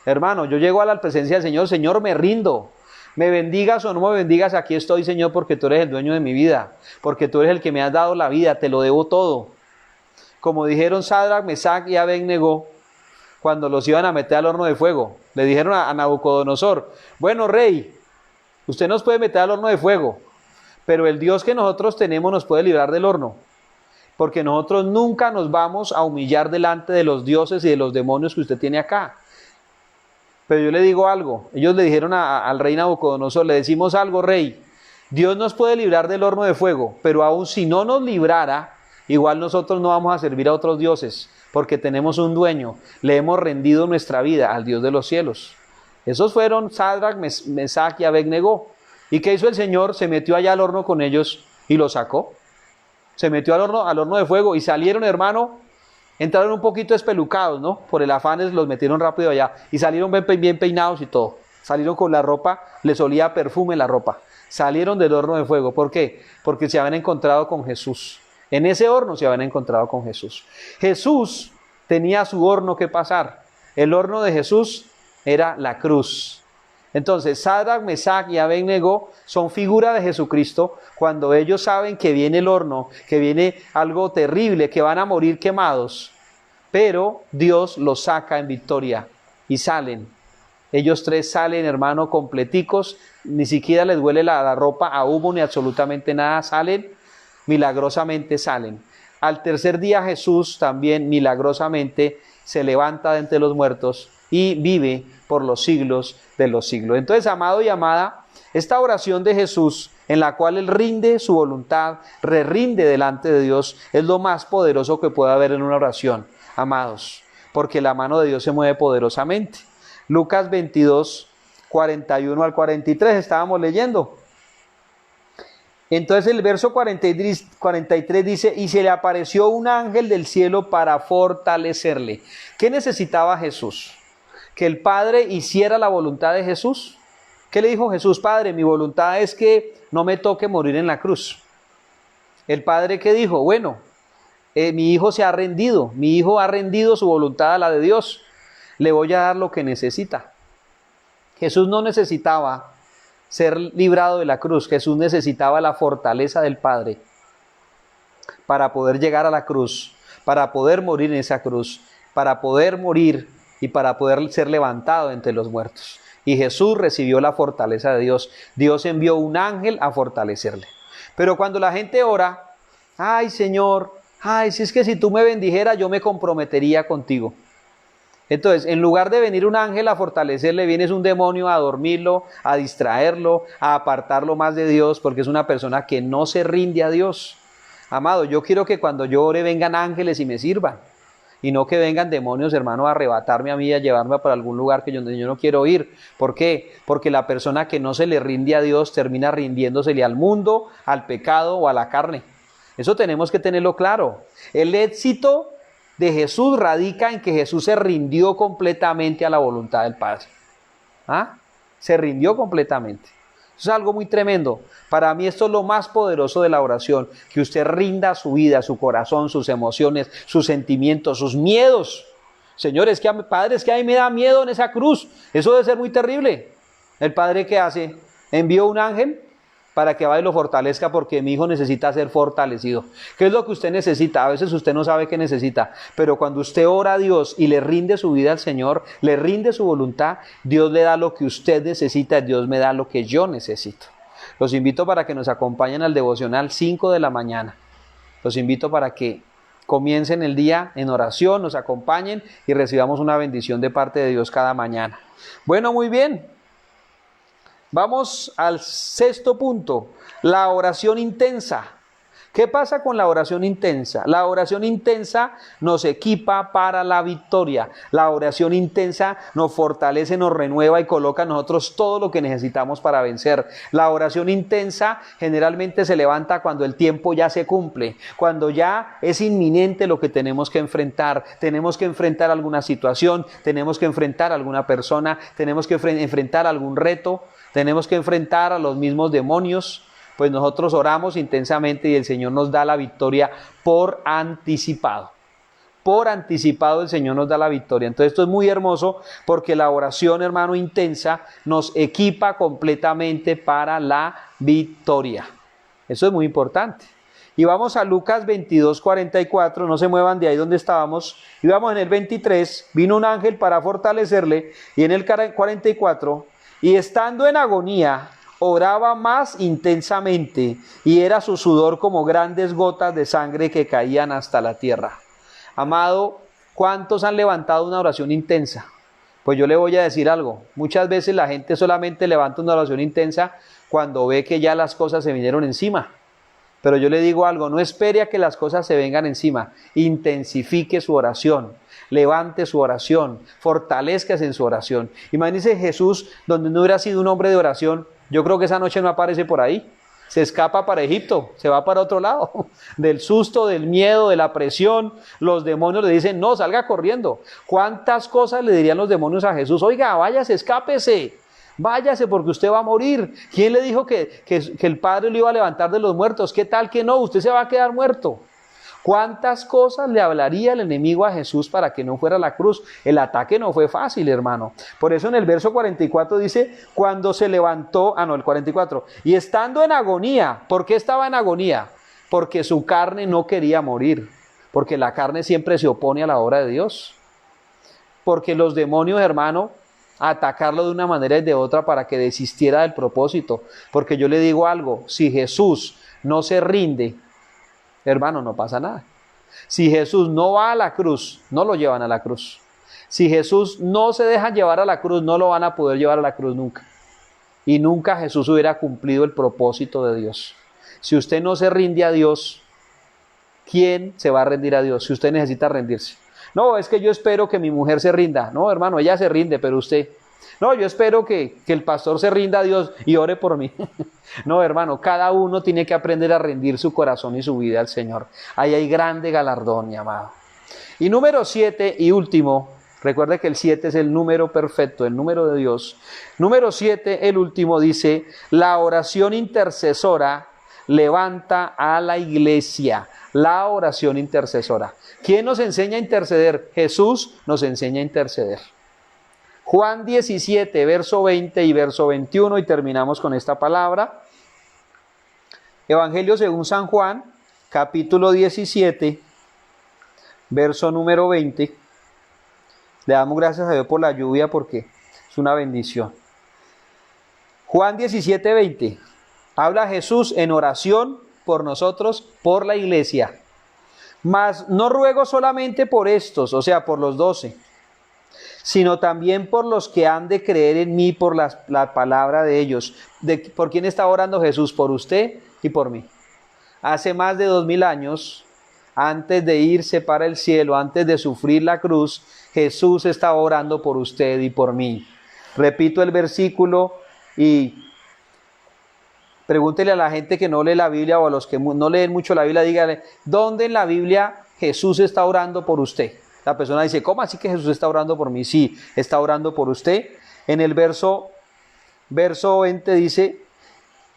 Hermano, yo llego a la presencia del Señor. Señor, me rindo. Me bendigas o no me bendigas, aquí estoy, Señor, porque tú eres el dueño de mi vida. Porque tú eres el que me has dado la vida, te lo debo todo. Como dijeron Sadrach, Mesach y Abed-Negó, cuando los iban a meter al horno de fuego. Le dijeron a Nabucodonosor, bueno, rey, usted nos puede meter al horno de fuego, pero el Dios que nosotros tenemos nos puede librar del horno. Porque nosotros nunca nos vamos a humillar delante de los dioses y de los demonios que usted tiene acá. Pero yo le digo algo, ellos le dijeron al rey Nabucodonosor, le decimos algo, rey, Dios nos puede librar del horno de fuego, pero aun si no nos librara, igual nosotros no vamos a servir a otros dioses, porque tenemos un dueño, le hemos rendido nuestra vida al Dios de los cielos. Esos fueron Sadrach, Mesach y Abed-Negó. ¿Y qué hizo el Señor? Se metió allá al horno con ellos y los sacó. Se metió al horno de fuego y salieron, hermano, entraron un poquito espelucados, ¿no? Por el afán los metieron rápido allá y salieron bien peinados y todo. Salieron con la ropa, les olía perfume la ropa. Salieron del horno de fuego. ¿Por qué? Porque se habían encontrado con Jesús. En ese horno se habían encontrado con Jesús. Jesús tenía su horno que pasar. El horno de Jesús era la cruz. Entonces, Sadrach, Mesach y Abed-Negó son figuras de Jesucristo cuando ellos saben que viene el horno, que viene algo terrible, que van a morir quemados. Pero Dios los saca en victoria y salen. Ellos tres salen, hermano, completicos, ni siquiera les huele la ropa a humo ni absolutamente nada, salen, milagrosamente salen. Al tercer día Jesús también milagrosamente se levanta de entre los muertos y vive por los siglos de los siglos. Entonces, amado y amada, esta oración de Jesús, en la cual Él rinde su voluntad, rinde delante de Dios, es lo más poderoso que puede haber en una oración, amados, porque la mano de Dios se mueve poderosamente. Lucas 22, 41 al 43, estábamos leyendo. Entonces el verso 43 dice, y se le apareció un ángel del cielo para fortalecerle. ¿Qué necesitaba Jesús? ¿Que el Padre hiciera la voluntad de Jesús? ¿Qué le dijo Jesús? Padre, mi voluntad es que no me toque morir en la cruz. El Padre, ¿qué dijo? Bueno, mi hijo se ha rendido, mi hijo ha rendido su voluntad a la de Dios. Le voy a dar lo que necesita. Jesús no necesitaba ser librado de la cruz. Jesús necesitaba la fortaleza del Padre para poder llegar a la cruz, para poder morir en esa cruz, para poder morir y para poder ser levantado entre los muertos. Y Jesús recibió la fortaleza de Dios. Dios envió un ángel a fortalecerle. Pero cuando la gente ora, ay Señor, ay, si es que si tú me bendijeras yo me comprometería contigo. Entonces, en lugar de venir un ángel a fortalecerle, viene un demonio a dormirlo, a distraerlo, a apartarlo más de Dios, porque es una persona que no se rinde a Dios. Amado, yo quiero que cuando yo ore vengan ángeles y me sirvan, y no que vengan demonios, hermano, a arrebatarme a mí y a llevarme para algún lugar que yo no quiero ir. ¿Por qué? Porque la persona que no se le rinde a Dios termina rindiéndosele al mundo, al pecado o a la carne. Eso tenemos que tenerlo claro. El éxito de Jesús radica en que Jesús se rindió completamente a la voluntad del Padre. ¿Ah? Se rindió completamente. Eso es algo muy tremendo. Para mí esto es lo más poderoso de la oración, que usted rinda su vida, su corazón, sus emociones, sus sentimientos, sus miedos. Señores, Padre, es que a mí me da miedo en esa cruz. Eso debe ser muy terrible. ¿El Padre qué hace? Envió un ángel para que vaya y lo fortalezca, porque mi hijo necesita ser fortalecido. ¿Qué es lo que usted necesita? A veces usted no sabe qué necesita, pero cuando usted ora a Dios y le rinde su vida al Señor, le rinde su voluntad, Dios le da lo que usted necesita, Dios me da lo que yo necesito. Los invito para que nos acompañen al devocional 5 de la mañana. Los invito para que comiencen el día en oración, nos acompañen y recibamos una bendición de parte de Dios cada mañana. Bueno, muy bien. Vamos al sexto punto, la oración intensa. ¿Qué pasa con la oración intensa? La oración intensa nos equipa para la victoria. La oración intensa nos fortalece, nos renueva y coloca a nosotros todo lo que necesitamos para vencer. La oración intensa generalmente se levanta cuando el tiempo ya se cumple, cuando ya es inminente lo que tenemos que enfrentar. Tenemos que enfrentar alguna situación, tenemos que enfrentar a alguna persona, tenemos que enfrentar algún reto, tenemos que enfrentar a los mismos demonios. Pues nosotros oramos intensamente y el Señor nos da la victoria por anticipado. Por anticipado el Señor nos da la victoria. Entonces esto es muy hermoso porque la oración, hermano, intensa nos equipa completamente para la victoria. Eso es muy importante. Y vamos a Lucas 22:44, no se muevan de ahí donde estábamos. Y vamos en el 23, vino un ángel para fortalecerle, y en el 44, y estando en agonía, oraba más intensamente, y era su sudor como grandes gotas de sangre que caían hasta la tierra. Amado, ¿cuántos han levantado una oración intensa? Pues yo le voy a decir algo. Muchas veces la gente solamente levanta una oración intensa cuando ve que ya las cosas se vinieron encima. Pero yo le digo algo, no espere a que las cosas se vengan encima. Intensifique su oración. Levante su oración. Fortalezcase en su oración. Imagínese Jesús, donde no hubiera sido un hombre de oración, yo creo que esa noche no aparece por ahí. Se escapa para Egipto, se va para otro lado. Del susto, del miedo, de la presión, los demonios le dicen, no, salga corriendo. ¿Cuántas cosas le dirían los demonios a Jesús? Oiga, váyase, escápese, váyase porque usted va a morir. ¿Quién le dijo que el Padre lo iba a levantar de los muertos? ¿Qué tal que no? Usted se va a quedar muerto. ¿Cuántas cosas le hablaría el enemigo a Jesús para que no fuera a la cruz? El ataque no fue fácil, hermano. Por eso en el verso 44 dice, cuando se levantó, el 44, y estando en agonía. ¿Por qué estaba en agonía? Porque su carne no quería morir. Porque la carne siempre se opone a la obra de Dios. Porque los demonios, hermano, atacarlo de una manera y de otra para que desistiera del propósito. Porque yo le digo algo, si Jesús no se rinde, hermano, no pasa nada. Si Jesús no va a la cruz, no lo llevan a la cruz. Si Jesús no se deja llevar a la cruz, no lo van a poder llevar a la cruz nunca. Y nunca Jesús hubiera cumplido el propósito de Dios. Si usted no se rinde a Dios, ¿quién se va a rendir a Dios? Si usted necesita rendirse. No, es que yo espero que mi mujer se rinda. No, hermano, ella se rinde, pero usted. No, yo espero que el pastor se rinda a Dios y ore por mí. No, hermano, cada uno tiene que aprender a rendir su corazón y su vida al Señor. Ahí hay grande galardón, mi amado. Y número 7 y último, recuerde que el 7 es el número perfecto, el número de Dios. Número 7, el último, dice, la oración intercesora levanta a la iglesia. La oración intercesora. ¿Quién nos enseña a interceder? Jesús nos enseña a interceder. Juan 17, verso 20 y verso 21, y terminamos con esta palabra. Evangelio según San Juan, capítulo 17, verso número 20. Le damos gracias a Dios por la lluvia porque es una bendición. Juan 17, 20. Habla Jesús en oración por nosotros, por la iglesia. Mas no ruego solamente por estos, o sea, por los 12, sino también por los que han de creer en mí por la palabra de ellos. ¿Por quién está orando Jesús? Por usted y por mí. Hace más de 2000 años, antes de irse para el cielo, antes de sufrir la cruz, Jesús estaba orando por usted y por mí. Repito el versículo y pregúntele a la gente que no lee la Biblia o a los que no leen mucho la Biblia, dígale, ¿dónde en la Biblia Jesús está orando por usted. La persona dice, ¿cómo así que Jesús está orando por mí? Sí, está orando por usted. En el verso 20 dice,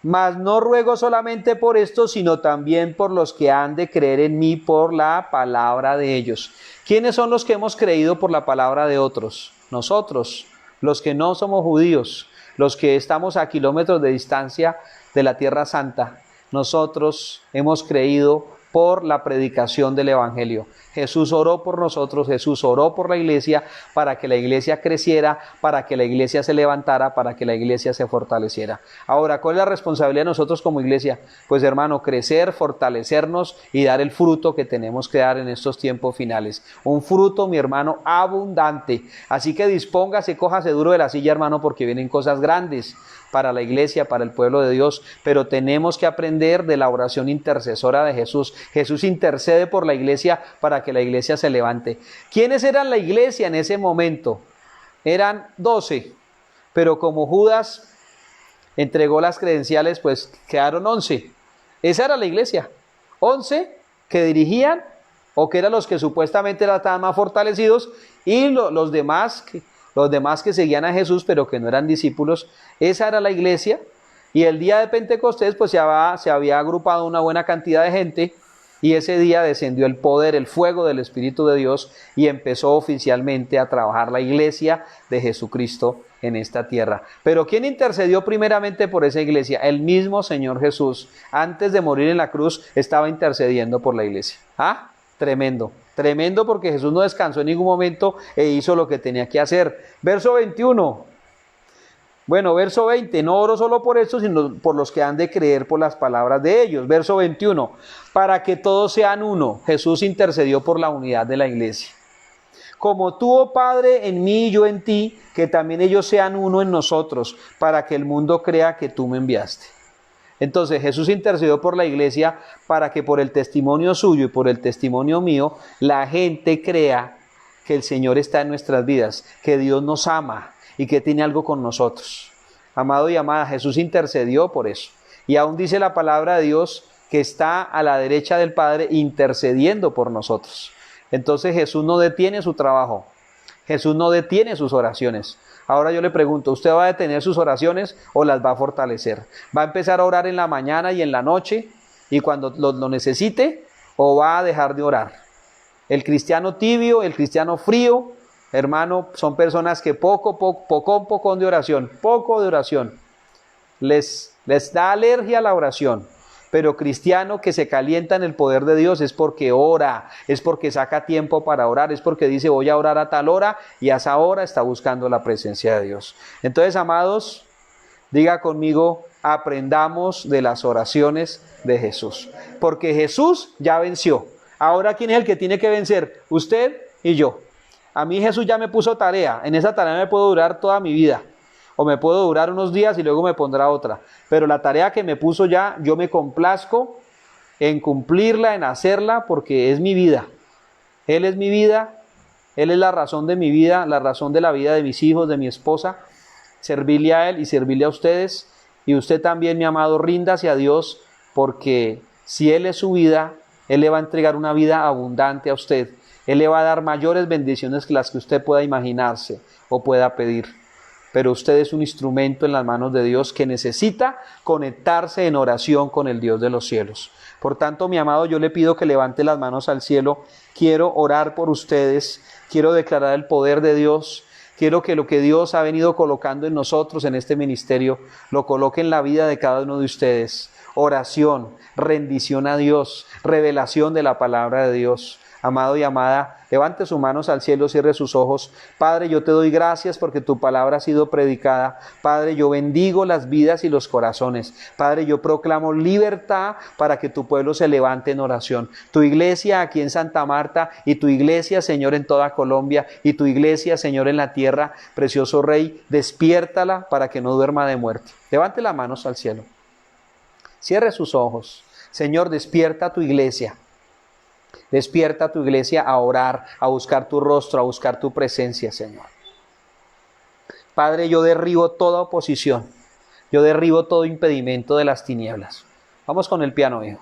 mas no ruego solamente por esto, sino también por los que han de creer en mí por la palabra de ellos. ¿Quiénes son los que hemos creído por la palabra de otros? Nosotros, los que no somos judíos, los que estamos a kilómetros de distancia de la Tierra Santa. Nosotros hemos creído por la predicación del Evangelio. Jesús oró por nosotros, Jesús oró por la iglesia para que la iglesia creciera, para que la iglesia se levantara, para que la iglesia se fortaleciera. Ahora, ¿cuál es la responsabilidad de nosotros como iglesia? Pues hermano, crecer, fortalecernos y dar el fruto que tenemos que dar en estos tiempos finales. Un fruto, mi hermano, abundante. Así que dispóngase, cójase duro de la silla, hermano, porque vienen cosas grandes para la iglesia, para el pueblo de Dios, pero tenemos que aprender de la oración intercesora de Jesús. Jesús intercede por la iglesia para que la iglesia se levante. ¿Quiénes eran la iglesia en ese momento? Eran 12, pero como Judas entregó las credenciales, pues quedaron 11. Esa era la iglesia. 11 que dirigían, o que eran los que supuestamente estaban más fortalecidos, y los demás que seguían a Jesús, pero que no eran discípulos. Esa era la iglesia. Y el día de Pentecostés, pues se había agrupado una buena cantidad de gente, y ese día descendió el poder, el fuego del Espíritu de Dios, y empezó oficialmente a trabajar la iglesia de Jesucristo en esta tierra. Pero ¿quién intercedió primeramente por esa iglesia? El mismo Señor Jesús. Antes de morir en la cruz, estaba intercediendo por la iglesia. ¿Ah? Tremendo, tremendo, porque Jesús no descansó en ningún momento e hizo lo que tenía que hacer. Verso 21. Bueno, verso 20, no oro solo por esto, sino por los que han de creer por las palabras de ellos. Verso 21, para que todos sean uno. Jesús intercedió por la unidad de la iglesia. Como tú, oh Padre, en mí y yo en ti, que también ellos sean uno en nosotros, para que el mundo crea que tú me enviaste. Entonces Jesús intercedió por la iglesia para que por el testimonio suyo y por el testimonio mío, la gente crea que el Señor está en nuestras vidas, que Dios nos ama y que tiene algo con nosotros. Amado y amada, Jesús intercedió por eso. Y aún dice la palabra de Dios que está a la derecha del Padre intercediendo por nosotros. Entonces Jesús no detiene su trabajo. Jesús no detiene sus oraciones. Ahora yo le pregunto, ¿usted va a detener sus oraciones o las va a fortalecer? ¿Va a empezar a orar en la mañana y en la noche y cuando lo necesite, o va a dejar de orar? El cristiano tibio, el cristiano frío, hermano, son personas que poco de oración, les da alergia a la oración. Pero cristiano que se calienta en el poder de Dios es porque ora, es porque saca tiempo para orar, es porque dice voy a orar a tal hora, y a esa hora está buscando la presencia de Dios. Entonces, amados, diga conmigo, aprendamos de las oraciones de Jesús, porque Jesús ya venció. Ahora, ¿quién es el que tiene que vencer? Usted y yo. A mí Jesús ya me puso tarea, en esa tarea me puedo durar toda mi vida, o me puedo durar unos días y luego me pondrá otra, pero la tarea que me puso ya, yo me complazco en cumplirla, en hacerla, porque es mi vida. Él es mi vida, Él es la razón de mi vida, la razón de la vida de mis hijos, de mi esposa. Servirle a Él y servirle a ustedes, y usted también, mi amado, ríndase a Dios, porque si Él es su vida, Él le va a entregar una vida abundante a usted. Él le va a dar mayores bendiciones que las que usted pueda imaginarse o pueda pedir. Pero usted es un instrumento en las manos de Dios que necesita conectarse en oración con el Dios de los cielos. Por tanto, mi amado, yo le pido que levante las manos al cielo. Quiero orar por ustedes. Quiero declarar el poder de Dios. Quiero que lo que Dios ha venido colocando en nosotros, en este ministerio, lo coloque en la vida de cada uno de ustedes. Oración, rendición a Dios, revelación de la palabra de Dios. Amado y amada, levante sus manos al cielo, cierre sus ojos. Padre, yo te doy gracias porque tu palabra ha sido predicada. Padre, yo bendigo las vidas y los corazones. Padre, yo proclamo libertad para que tu pueblo se levante en oración. Tu iglesia aquí en Santa Marta, y tu iglesia, Señor, en toda Colombia, y tu iglesia, Señor, en la tierra, precioso Rey, despiértala para que no duerma de muerte. Levante las manos al cielo. Cierre sus ojos. Señor, despierta a tu iglesia. Despierta a tu iglesia a orar, a buscar tu rostro, a buscar tu presencia, Señor. Padre, yo derribo toda oposición. Yo derribo todo impedimento de las tinieblas. Vamos con el piano, hijo.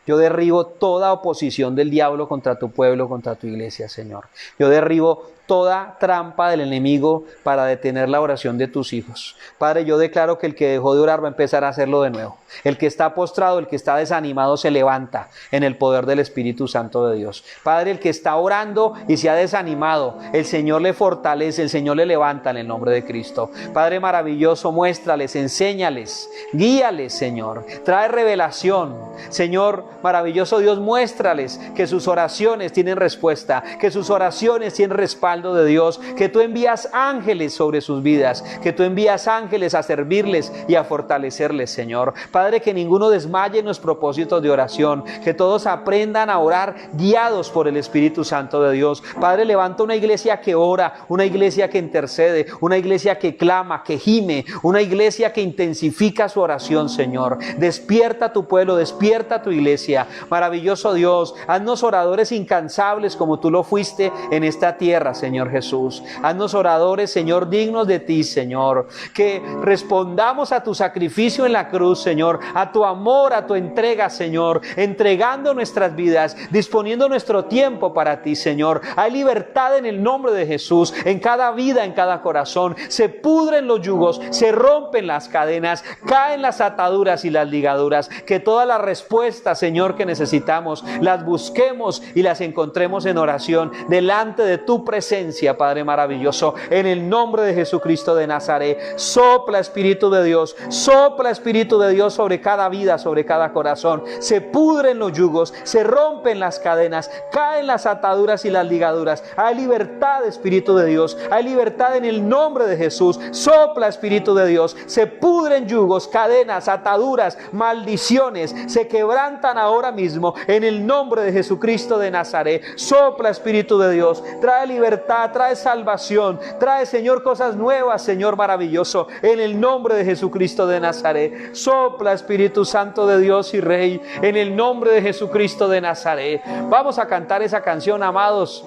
Yo derribo toda oposición del diablo contra tu pueblo, contra tu iglesia, Señor. Yo derribo toda trampa del enemigo para detener la oración de tus hijos. Padre, yo declaro que el que dejó de orar va a empezar a hacerlo de nuevo. El que está postrado, el que está desanimado se levanta en el poder del Espíritu Santo de Dios. Padre, el que está orando y se ha desanimado, el Señor le fortalece, el Señor le levanta en el nombre de Cristo. Padre maravilloso, muéstrales, enséñales, guíales, Señor. Trae revelación. Señor maravilloso Dios, muéstrales que sus oraciones tienen respuesta, que sus oraciones tienen respaldo de Dios, que tú envías ángeles sobre sus vidas, que tú envías ángeles a servirles y a fortalecerles, Señor. Padre, que ninguno desmaye en los propósitos de oración, que todos aprendan a orar guiados por el Espíritu Santo de Dios. Padre, levanta una iglesia que ora, una iglesia que intercede, una iglesia que clama, que gime, una iglesia que intensifica su oración, Señor. Despierta a tu pueblo, despierta a tu iglesia. Maravilloso Dios, haznos oradores incansables como tú lo fuiste en esta tierra, Señor Jesús. Haznos oradores, Señor, dignos de ti, Señor. Que respondamos a tu sacrificio en la cruz, Señor, a tu amor, a tu entrega, Señor, entregando nuestras vidas, disponiendo nuestro tiempo para ti, Señor. Hay libertad en el nombre de Jesús, en cada vida, en cada corazón. Se pudren los yugos, se rompen las cadenas, caen las ataduras y las ligaduras. Que todas las respuestas, Señor, que necesitamos, las busquemos y las encontremos en oración, delante de tu presencia, Padre maravilloso, en el nombre de Jesucristo de Nazaret. Sopla, Espíritu de Dios, sopla, Espíritu de Dios, sobre cada vida, sobre cada corazón. Se pudren los yugos, se rompen las cadenas, caen las ataduras y las ligaduras. Hay libertad, Espíritu de Dios, hay libertad en el nombre de Jesús. Sopla, Espíritu de Dios, se pudren yugos, cadenas, ataduras, maldiciones, se quebrantan ahora mismo en el nombre de Jesucristo de Nazaret. Sopla, Espíritu de Dios, trae libertad, trae salvación, trae, Señor, cosas nuevas, Señor maravilloso, en el nombre de Jesucristo de Nazaret. Sopla, Espíritu Santo de Dios y Rey, en el nombre de Jesucristo de Nazaret. Vamos a cantar esa canción, amados.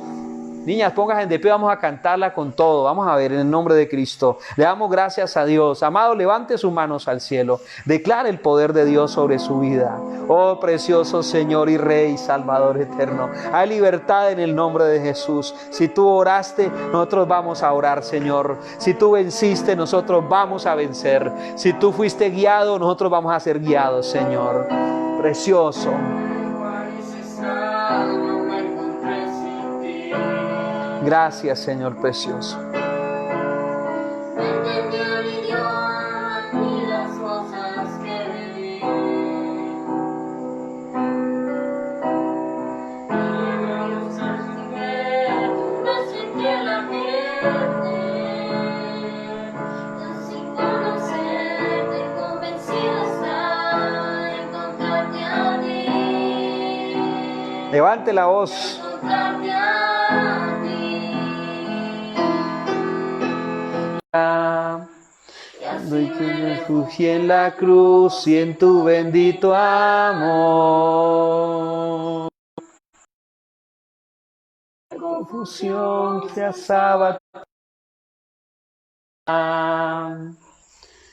Niñas, pónganse de pie, vamos a cantarla con todo. Vamos a ver, en el nombre de Cristo. Le damos gracias a Dios. Amado, levante sus manos al cielo. Declare el poder de Dios sobre su vida. Oh, precioso Señor y Rey, Salvador eterno. Hay libertad en el nombre de Jesús. Si tú oraste, nosotros vamos a orar, Señor. Si tú venciste, nosotros vamos a vencer. Si tú fuiste guiado, nosotros vamos a ser guiados, Señor. Precioso. Gracias, Señor precioso. Entendió el idioma y las cosas que viví. Y no usar sin ver, no sentí la pierde. Sin conocerte, convencido está de encontrarte a ti. Levante la voz. Encontrarte a ti. Doy que me refugié en la cruz y en tu bendito amor. La confusión que asaba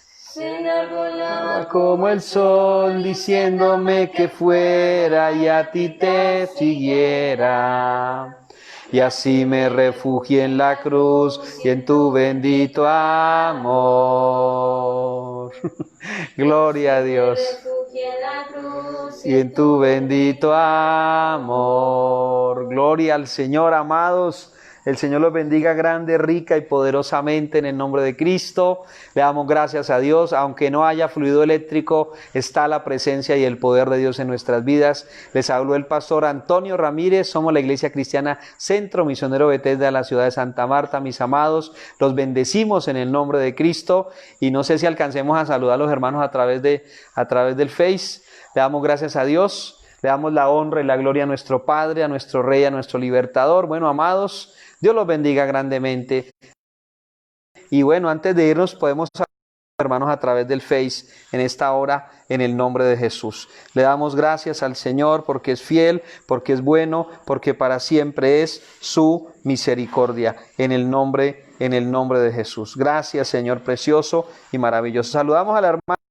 Se enarbolaba como el sol, diciéndome que fuera y a ti te siguiera. Y así me refugié en la cruz y en tu bendito amor. Gloria a Dios. refugié en la cruz Y en tu bendito amor. Gloria al Señor, amados. El Señor los bendiga grande, rica y poderosamente en el nombre de Cristo. Le damos gracias a Dios. Aunque no haya fluido eléctrico, está la presencia y el poder de Dios en nuestras vidas. Les habló el pastor Antonio Ramírez. Somos la Iglesia Cristiana Centro Misionero Bethesda de la ciudad de Santa Marta. Mis amados, los bendecimos en el nombre de Cristo. Y no sé si alcancemos a saludar a los hermanos a través del Face. Le damos gracias a Dios. Le damos la honra y la gloria a nuestro Padre, a nuestro Rey, a nuestro Libertador. Bueno, amados, Dios los bendiga grandemente. Y bueno, antes de irnos, podemos saludar a los hermanos a través del Face en esta hora, en el nombre de Jesús. Le damos gracias al Señor porque es fiel, porque es bueno, porque para siempre es su misericordia. En el nombre de Jesús. Gracias, Señor precioso y maravilloso. Saludamos a la hermana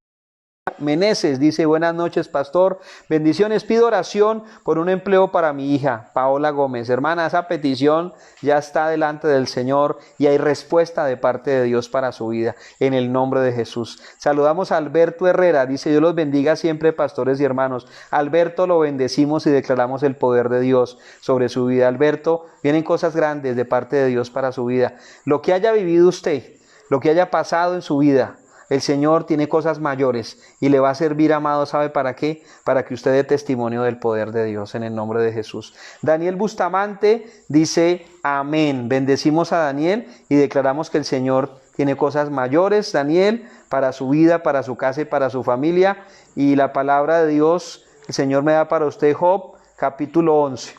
Meneses dice: buenas noches, pastor, bendiciones, pido oración por un empleo para mi hija, Paola Gómez. Hermana, esa petición ya está delante del Señor y hay respuesta de parte de Dios para su vida, en el nombre de Jesús. Saludamos a Alberto Herrera, dice: Dios los bendiga siempre, pastores y hermanos. Alberto, lo bendecimos y declaramos el poder de Dios sobre su vida. Alberto, vienen cosas grandes de parte de Dios para su vida. Lo que haya vivido usted, lo que haya pasado en su vida, el Señor tiene cosas mayores y le va a servir, amado, ¿sabe para qué? Para que usted dé testimonio del poder de Dios, en el nombre de Jesús. Daniel Bustamante dice: amén. Bendecimos a Daniel y declaramos que el Señor tiene cosas mayores, Daniel, para su vida, para su casa y para su familia. Y la palabra de Dios, el Señor me da para usted Job, capítulo 11,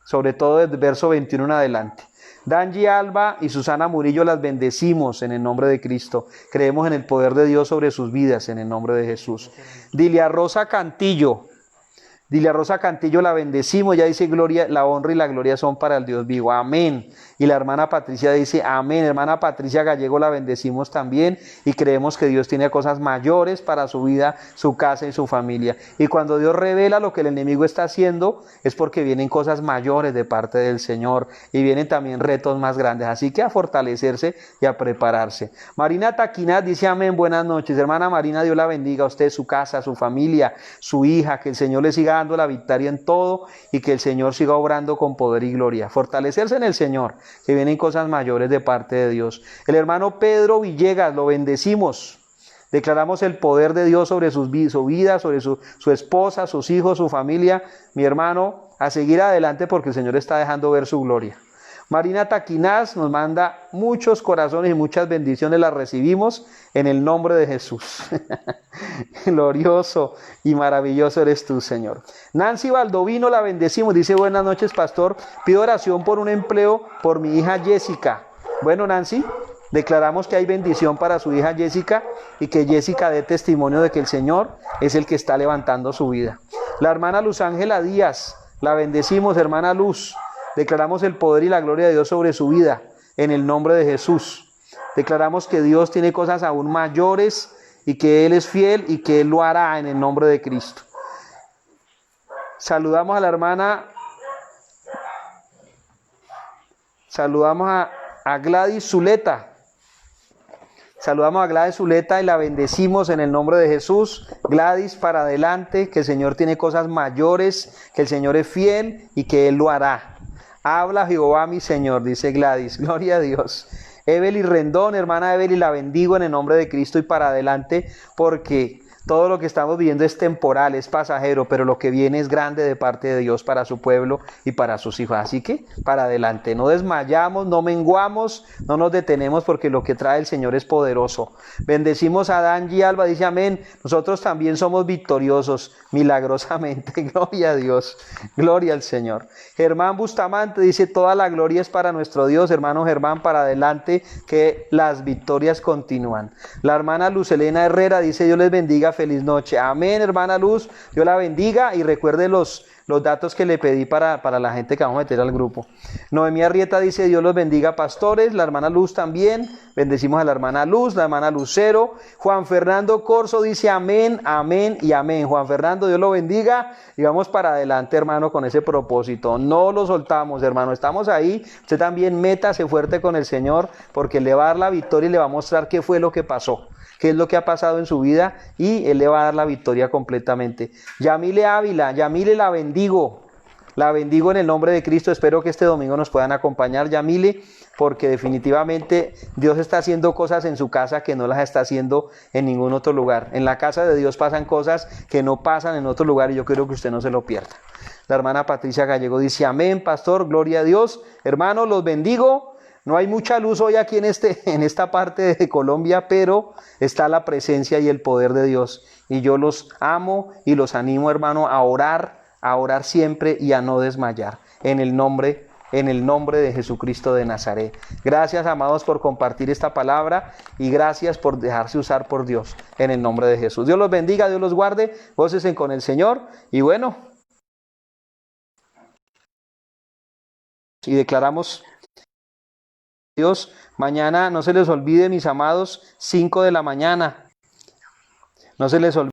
sobre todo desde el verso 21 en adelante. Dangi Alba y Susana Murillo, las bendecimos en el nombre de Cristo. Creemos en el poder de Dios sobre sus vidas en el nombre de Jesús. Dilia Rosa Cantillo, la bendecimos. Ya dice: gloria, la honra y la gloria son para el Dios vivo. Amén. Y la hermana Patricia dice: amén. Hermana Patricia Gallego, la bendecimos también y creemos que Dios tiene cosas mayores para su vida, su casa y su familia. Y cuando Dios revela lo que el enemigo está haciendo, es porque vienen cosas mayores de parte del Señor y vienen también retos más grandes. Así que a fortalecerse y a prepararse. Marina Taquinat dice: amén. Buenas noches. Hermana Marina, Dios la bendiga a usted, su casa, su familia, su hija. Que el Señor le siga dando la victoria en todo y que el Señor siga obrando con poder y gloria. Fortalecerse en el Señor, que vienen cosas mayores de parte de Dios. El hermano Pedro Villegas, lo bendecimos. Declaramos el poder de Dios sobre su vida, sobre su esposa, sus hijos, su familia. Mi hermano, a seguir adelante porque el Señor está dejando ver su gloria. Marina Taquinaz nos manda muchos corazones y muchas bendiciones, las recibimos en el nombre de Jesús. Glorioso y maravilloso eres tú, Señor. Nancy Baldovino, la bendecimos, dice: buenas noches, pastor, pido oración por un empleo por mi hija Jessica. Bueno, Nancy, declaramos que hay bendición para su hija Jessica y que Jessica dé testimonio de que el Señor es el que está levantando su vida. La hermana Luz Ángela Díaz, la bendecimos, hermana Luz. Declaramos el poder y la gloria de Dios sobre su vida en el nombre de Jesús. Declaramos que Dios tiene cosas aún mayores y que Él es fiel y que Él lo hará en el nombre de Cristo. Saludamos a la hermana, a Gladys Zuleta. Saludamos a Gladys Zuleta y la bendecimos en el nombre de Jesús. Gladys, para adelante, que el Señor tiene cosas mayores, que el Señor es fiel y que Él lo hará. Habla Jehová mi Señor, dice Gladys. Gloria a Dios. Evely Rendón, hermana Evely, la bendigo en el nombre de Cristo y para adelante, porque todo lo que estamos viviendo es temporal, es pasajero, pero lo que viene es grande de parte de Dios para su pueblo y para sus hijos. Así que para adelante, no desmayamos, no menguamos, no nos detenemos, porque lo que trae el Señor es poderoso. Bendecimos a Dangi Alba, dice: amén. Nosotros también somos victoriosos milagrosamente. Gloria a Dios, gloria al Señor. Germán Bustamante dice: toda la gloria es para nuestro Dios. Hermano Germán, para adelante, que las victorias continúan. La hermana Luz Elena Herrera dice: Dios les bendiga, feliz noche. Amén, hermana Luz, Dios la bendiga y recuerde los datos que le pedí para la gente que vamos a meter al grupo. Noemí Arrieta dice: Dios los bendiga, pastores. La hermana Luz también, bendecimos a la hermana Luz, la hermana Lucero. Juan Fernando Corso dice: amén, amén y amén. Juan Fernando, Dios lo bendiga y vamos para adelante, hermano, con ese propósito. No lo soltamos, hermano, estamos ahí. Usted también métase fuerte con el Señor, porque le va a dar la victoria y le va a mostrar qué fue lo que pasó, qué es lo que ha pasado en su vida, y Él le va a dar la victoria completamente. Yamile Ávila, Yamile, la bendigo en el nombre de Cristo. Espero que este domingo nos puedan acompañar, Yamile, porque definitivamente Dios está haciendo cosas en su casa que no las está haciendo en ningún otro lugar. En la casa de Dios pasan cosas que no pasan en otro lugar y yo quiero que usted no se lo pierda. La hermana Patricia Gallego dice: amén, pastor, gloria a Dios. Hermanos, los bendigo. No hay mucha luz hoy aquí en esta parte de Colombia, pero está la presencia y el poder de Dios. Y yo los amo y los animo, hermano, a orar siempre y a no desmayar. En el nombre de Jesucristo de Nazaret. Gracias, amados, por compartir esta palabra y gracias por dejarse usar por Dios. En el nombre de Jesús. Dios los bendiga, Dios los guarde. Gócense con el Señor. Y bueno, y declaramos: Dios, mañana no se les olvide, mis amados, 5 de la mañana. No se les olvide.